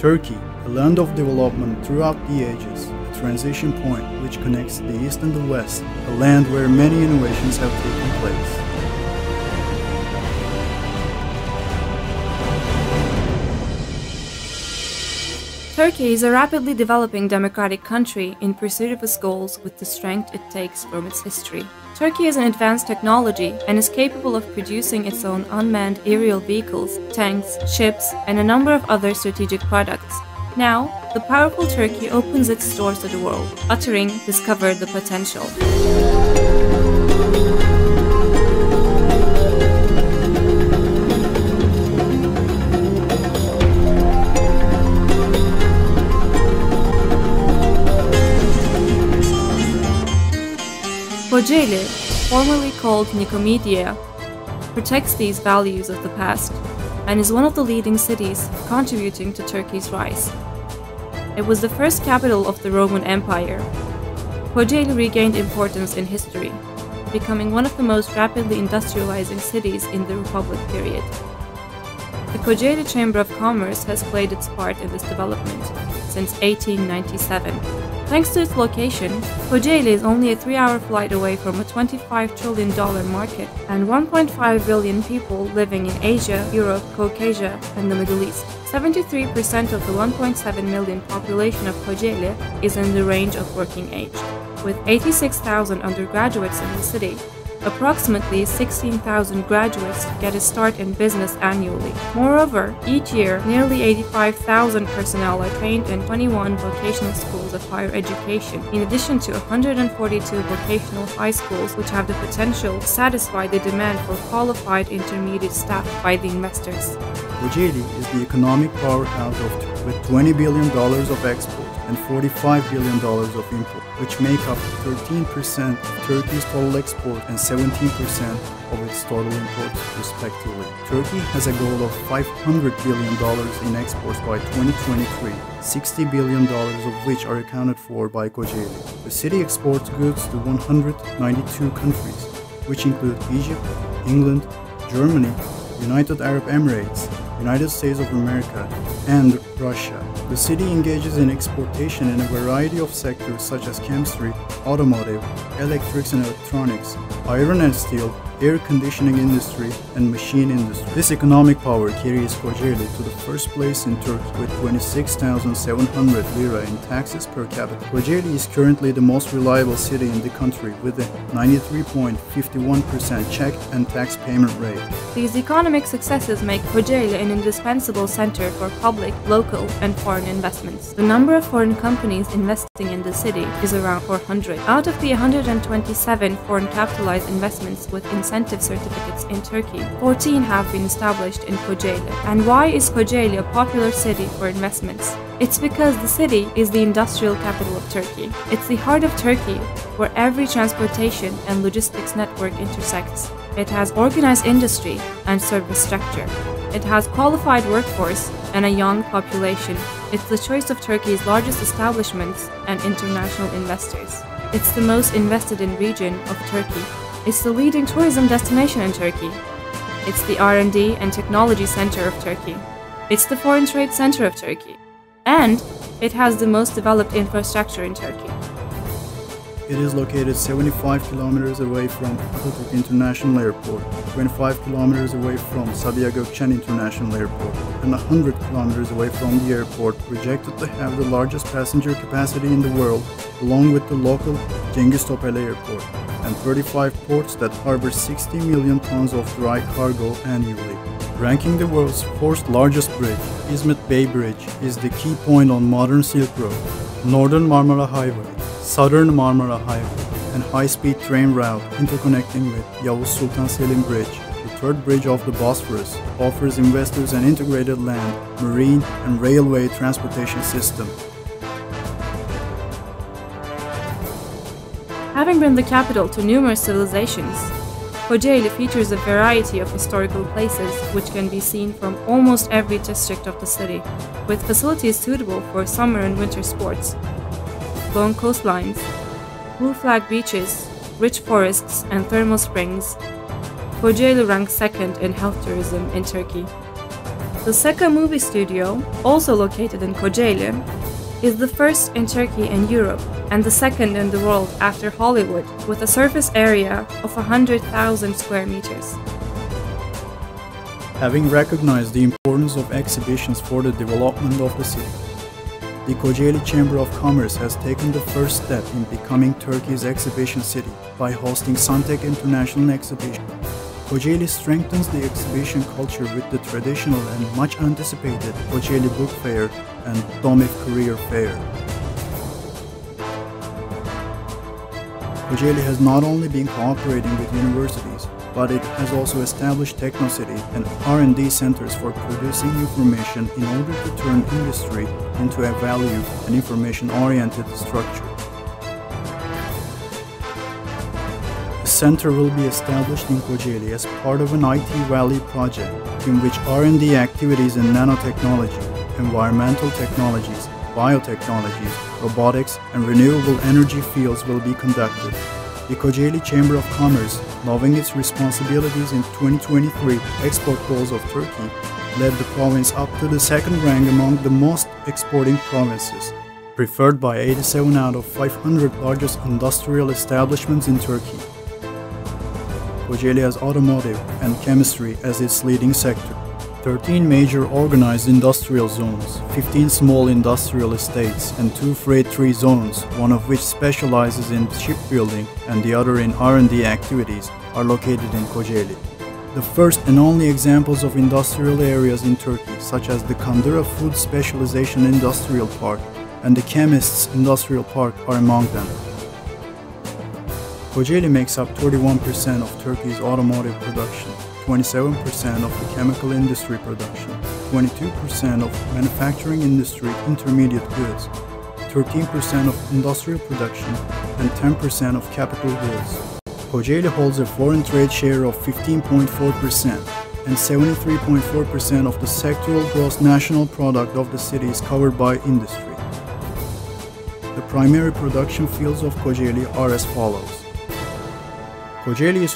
Turkey, a land of development throughout the ages, a transition point which connects the East and the West, a land where many innovations have taken place. Turkey is a rapidly developing democratic country in pursuit of its goals with the strength it takes from its history. Turkey has an advanced technology and is capable of producing its own unmanned aerial vehicles, tanks, ships, and a number of other strategic products. Now, the powerful Turkey opens its doors to the world, uttering, "Discover the potential." Kocaeli, formerly called Nicomedia, protects these values of the past and is one of the leading cities contributing to Turkey's rise. It was the first capital of the Roman Empire. Kocaeli regained importance in history, becoming one of the most rapidly industrializing cities in the Republic period. The Kocaeli Chamber of Commerce has played its part in this development since 1897. Thanks to its location, Kocaeli is only a 3-hour flight away from a $25 trillion market and 1.5 billion people living in Asia, Europe, Caucasia, and the Middle East. 73% of the 1.7 million population of Kocaeli is in the range of working age. With 86,000 undergraduates in the city, approximately 16,000 graduates get a start in business annually. Moreover, each year, nearly 85,000 personnel are trained in 21 vocational schools of higher education, in addition to 142 vocational high schools which have the potential to satisfy the demand for qualified intermediate staff by the investors. Kocaeli is the economic powerhouse of Turkey, with $20 billion of export and $45 billion of import, which make up 13% of Turkey's total export and 17% of its total imports, respectively. Turkey has a goal of $500 billion in exports by 2023, $60 billion of which are accounted for by Kocaeli. The city exports goods to 192 countries, which include Egypt, England, Germany, United Arab Emirates, United States of America, and Russia. The city engages in exportation in a variety of sectors such as chemistry, automotive, electrics and electronics, iron and steel, air conditioning industry, and machine industry. This economic power carries Kocaeli to the first place in Turkey with 26,700 lira in taxes per capita. Kocaeli is currently the most reliable city in the country with a 93.51% check and tax payment rate. These economic successes make Kocaeli an indispensable center for public, local, and foreign investments. The number of foreign companies investing in the city is around 400. Out of the 127 foreign capitalized investments with incentive certificates in Turkey, 14 have been established in Kocaeli. And why is Kocaeli a popular city for investments? It's because the city is the industrial capital of Turkey. It's the heart of Turkey, where every transportation and logistics network intersects. It has organized industry and service structure. It has qualified workforce and a young population. It's the choice of Turkey's largest establishments and international investors. It's the most invested in region of Turkey. It's the leading tourism destination in Turkey. It's the R&D and technology center of Turkey. It's the foreign trade center of Turkey. And it has the most developed infrastructure in Turkey. It is located 75 kilometers away from Atatürk International Airport, 25 kilometers away from Sabiha Gökçen International Airport, and 100 kilometers away from the airport, projected to have the largest passenger capacity in the world, along with the local Cengiz Topel Airport, and 35 ports that harbor 60 million tons of dry cargo annually. Ranking the world's fourth largest bridge, Izmit Bay Bridge is the key point on modern Silk Road, Northern Marmara Highway, Southern Marmara Highway, and high-speed train route interconnecting with Yavuz Sultan Selim Bridge. The third bridge of the Bosphorus offers investors an integrated land, marine, and railway transportation system. Having been the capital to numerous civilizations, Kocaeli features a variety of historical places which can be seen from almost every district of the city, with facilities suitable for summer and winter sports. Long coastlines, blue flag beaches, rich forests, and thermal springs, Kocaeli ranks second in health tourism in Turkey. The Seka movie studio, also located in Kocaeli, is the first in Turkey and Europe and the second in the world after Hollywood, with a surface area of 100,000 square meters. Having recognized the importance of exhibitions for the development of the city, the Kocaeli Chamber of Commerce has taken the first step in becoming Turkey's exhibition city by hosting Suntek International Exhibition. Kocaeli strengthens the exhibition culture with the traditional and much anticipated Kocaeli Book Fair and Domif Career Fair. Kocaeli has not only been cooperating with universities, but it has also established Technocity and R&D centers for producing information in order to turn industry into a value and information-oriented structure. A center will be established in Kocaeli as part of an IT Valley project in which R&D activities in nanotechnology, environmental technologies, biotechnologies, robotics, and renewable energy fields will be conducted. The Kocaeli Chamber of Commerce, knowing its responsibilities in 2023 export goals of Turkey, led the province up to the second rank among the most exporting provinces, preferred by 87 out of 500 largest industrial establishments in Turkey. Kocaeli has automotive and chemistry as its leading sector. 13 major organized industrial zones, 15 small industrial estates, and 2 freight-free zones, one of which specializes in shipbuilding and the other in R&D activities, are located in Kocaeli. The first and only examples of industrial areas in Turkey, such as the Kandıra Food Specialization Industrial Park and the Chemists Industrial Park, are among them. Kocaeli makes up 31% of Turkey's automotive production, 27% of the chemical industry production, 22% of manufacturing industry intermediate goods, 13% of industrial production, and 10% of capital goods. Kocaeli holds a foreign trade share of 15.4%, and 73.4% of the sectoral gross national product of the city is covered by industry. The primary production fields of Kocaeli are as follows. Kocaeli is